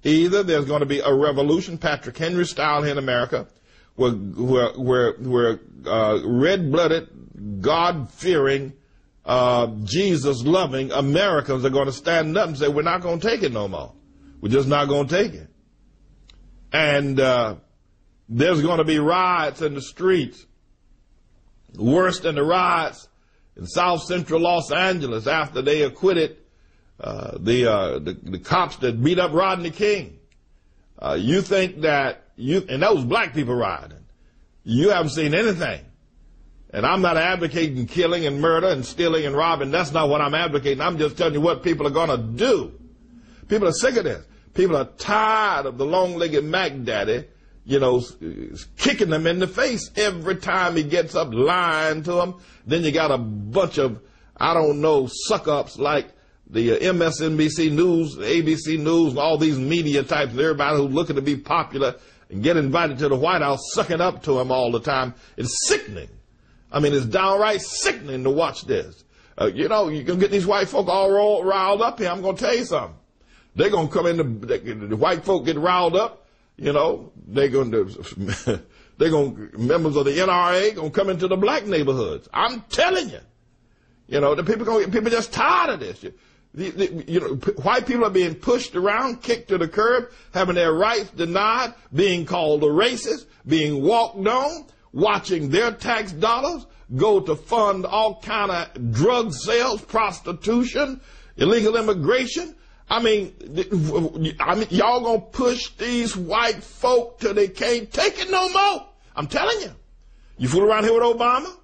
Either there's going to be a revolution, Patrick Henry style here in America, where red-blooded, God-fearing, Jesus-loving Americans are going to stand up and say, we're not going to take it no more. We're just not going to take it. And there's going to be riots in the streets, worse than the riots in South Central Los Angeles after they acquitted the cops that beat up Rodney King. You think that and that was black people rioting. You haven't seen anything. And I'm not advocating killing and murder and stealing and robbing. That's not what I'm advocating. I'm just telling you what people are going to do. People are sick of this. People are tired of the long-legged Mac Daddy, kicking them in the face every time he gets up, lying to them. Then you got a bunch of, suck-ups like the MSNBC News, ABC News, and all these media types, everybody who's looking to be popular and get invited to the White House, sucking up to him all the time. It's sickening. I mean, it's downright sickening to watch this. You can get these white folk all riled up here. I'm going to tell you something. They're going to come in, the white folk get riled up, members of the NRA going to come into the black neighborhoods. I'm telling you. The people are just tired of this. White people are being pushed around, kicked to the curb, having their rights denied, being called a racist, being walked on, watching their tax dollars go to fund all kind of drug sales, prostitution, illegal immigration. I mean, y'all gonna push these white folk till they can't take it no more. I'm telling you. You fool around here with Obama,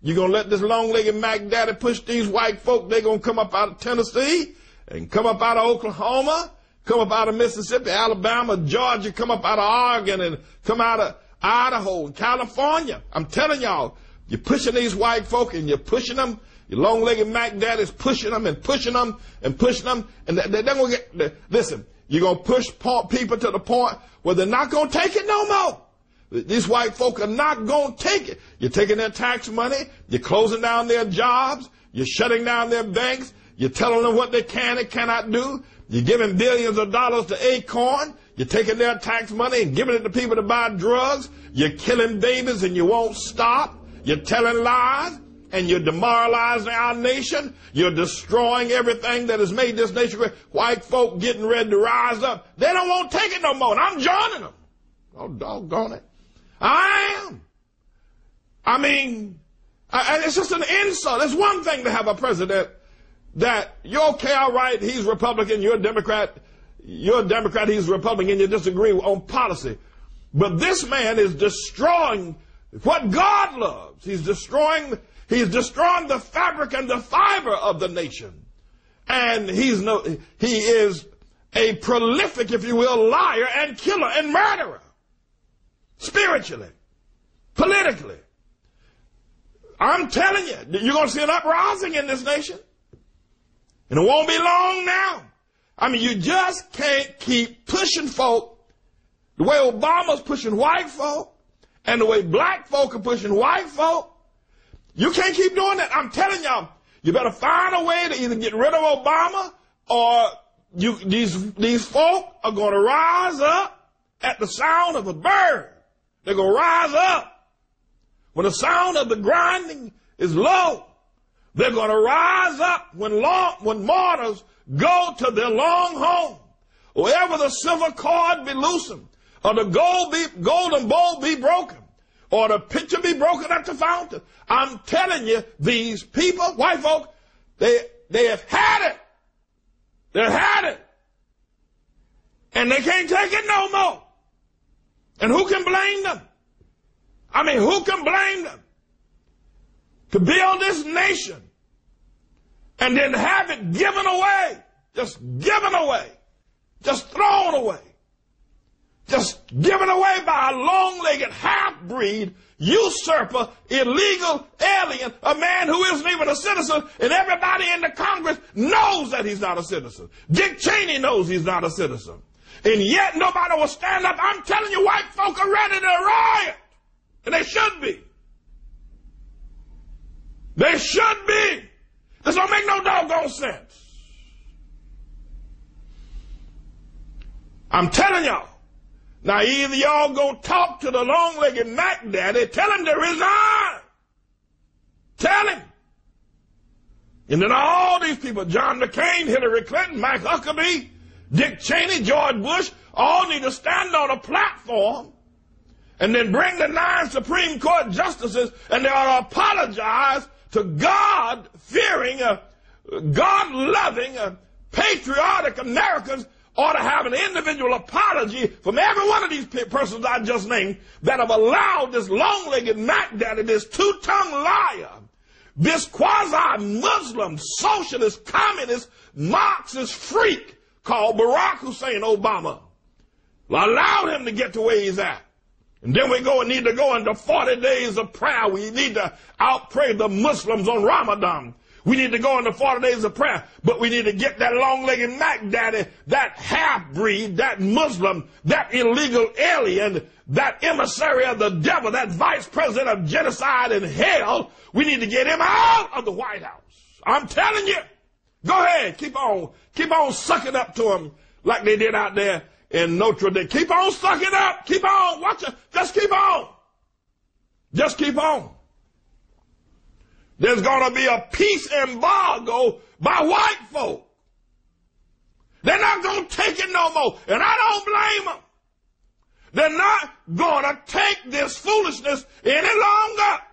you're gonna let this long-legged Mac Daddy push these white folk. They're gonna come up out of Tennessee and come up out of Oklahoma, come up out of Mississippi, Alabama, Georgia, come up out of Oregon and come out of Idaho and California. I'm telling y'all, you're pushing these white folk and you're pushing them. Your long-legged Mac Daddy's pushing them and pushing them and pushing them. And they're going to get, listen, you're going to push people to the point where they're not going to take it no more. These white folk are not going to take it. You're taking their tax money. You're closing down their jobs. You're shutting down their banks. You're telling them what they can and cannot do. You're giving billions of dollars to Acorn. You're taking their tax money and giving it to people to buy drugs. You're killing babies and you won't stop. You're telling lies and you're demoralizing our nation. You're destroying everything that has made this nation great. White folk getting ready to rise up. They don't want to take it no more. And I'm joining them. Oh, doggone it. I am. I mean, it's just an insult. It's one thing to have a president that you're okay, all right, he's Republican, you're a Democrat, he's Republican, you disagree on policy. But this man is destroying what God loves. He's destroying the fabric and the fiber of the nation. And he is a prolific, if you will, liar and killer and murderer. Spiritually, politically. I'm telling you, you're going to see an uprising in this nation. And it won't be long now. I mean, you just can't keep pushing folk the way Obama's pushing white folk and the way black folk are pushing white folk. You can't keep doing that. I'm telling y'all, you better find a way to either get rid of Obama or these folk are going to rise up at the sound of a bird. They're going to rise up when the sound of the grinding is low. They're going to rise up when martyrs go to their long home. Wherever the silver cord be loosened, or the golden bowl be broken, or the pitcher be broken at the fountain. I'm telling you, these people, white folk, they have had it. They've had it. And they can't take it no more. And who can blame them? I mean, who can blame them? To build this nation and then have it given away, just given away, just thrown away, just given away by a long-legged half-breed, usurper, illegal alien, a man who isn't even a citizen, and everybody in the Congress knows that he's not a citizen. Dick Cheney knows he's not a citizen. And yet nobody will stand up. I'm telling you, white folk are ready to riot. And they should be. They should be. This don't make no doggone sense. I'm telling y'all. Now, either y'all go talk to the long-legged Mac Daddy, tell him to resign. Tell him. And then all these people, John McCain, Hillary Clinton, Mike Huckabee, Dick Cheney, George Bush, all need to stand on a platform and then bring the 9 Supreme Court justices, and they ought to apologize to God-fearing, God-loving, patriotic Americans ought to have an individual apology from every one of these persons I just named that have allowed this long-legged Mac Daddy, this two-tongued liar, this quasi-Muslim, socialist, communist, Marxist freak called Barack Hussein Obama, allow him to get to where he's at. And then we need to go into 40 days of prayer. We need to outpray the Muslims on Ramadan. We need to go into 40 days of prayer. But we need to get that long-legged Mac Daddy, that half-breed, that Muslim, that illegal alien, that emissary of the devil, that vice president of genocide and hell. We need to get him out of the White House. I'm telling you. Go ahead. Keep on sucking up to him like they did out there in Notre Dame. Keep on sucking up. Keep on. Watch it. Just keep on. Just keep on. There's going to be a peace embargo by white folk. They're not going to take it no more. And I don't blame them. They're not going to take this foolishness any longer.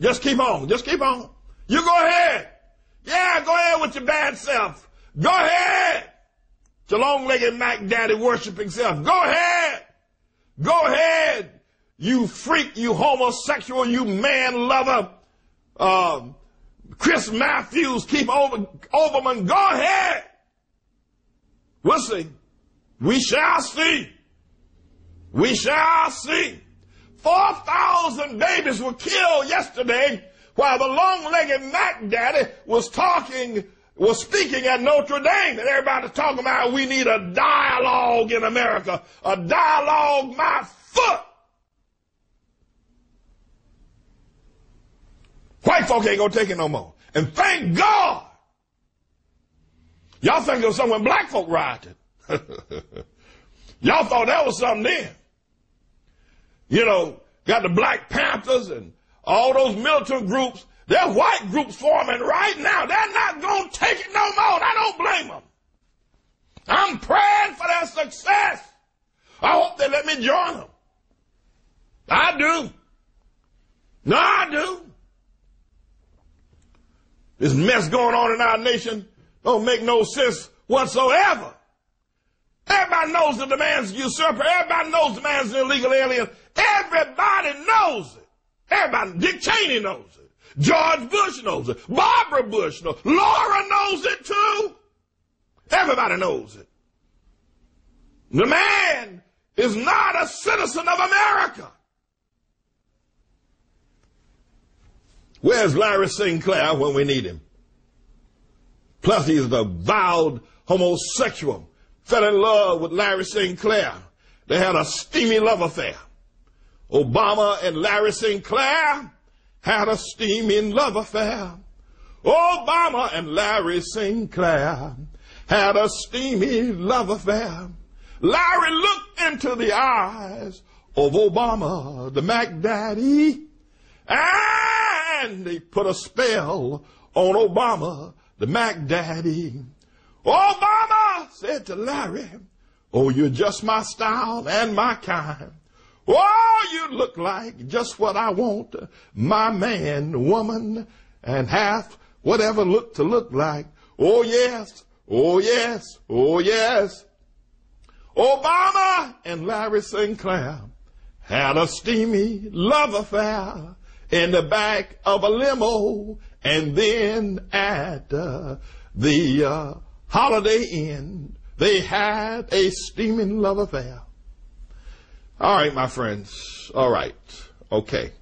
Just keep on. Just keep on. You go ahead. Yeah, go ahead with your bad self. Go ahead. Your long-legged Mac Daddy worshiping self. Go ahead. Go ahead. You freak, you homosexual, you man lover. Chris Matthews, Keith Olbermann, go ahead. We'll see. We shall see. We shall see. 4,000 babies were killed yesterday while the long-legged Mac Daddy was speaking at Notre Dame. And everybody's talking about we need a dialogue in America. A dialogue, my foot. White folk ain't gonna take it no more. And thank God. Y'all think it was something when black folk rioted. Y'all thought that was something then. You know, got the Black Panthers and all those militant groups. There's white groups forming right now. They're not gonna take it no more. I don't blame them. I'm praying for their success. I hope they let me join them. I do. No, I do. This mess going on in our nation don't make no sense whatsoever. Everybody knows that the man's a usurper. Everybody knows the man's an illegal alien. Everybody knows it. Everybody. Dick Cheney knows it. George Bush knows it. Barbara Bush knows it. Laura knows it too. Everybody knows it. The man is not a citizen of America. Where's Larry Sinclair when we need him? Plus, he's the vowed homosexual. Fell in love with Larry Sinclair. They had a steamy love affair. Obama and Larry Sinclair had a steaming love affair. Obama and Larry Sinclair had a steamy love affair. Larry looked into the eyes of Obama, the Mac Daddy, and they put a spell on Obama, the Mac Daddy. Obama said to Larry, oh, you're just my style and my kind. Oh, you look like just what I want, my man, woman, and half whatever look to look like. Oh, yes, oh, yes, oh, yes. Obama and Larry Sinclair had a steamy love affair in the back of a limo, and then at the Holiday Inn, they had a steaming love affair. All right, my friends. All right. Okay.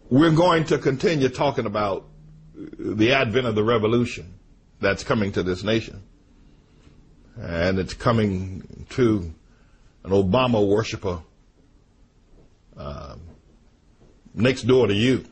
We're going to continue talking about the advent of the revolution that's coming to this nation. And it's coming to an Obama worshiper next door to you.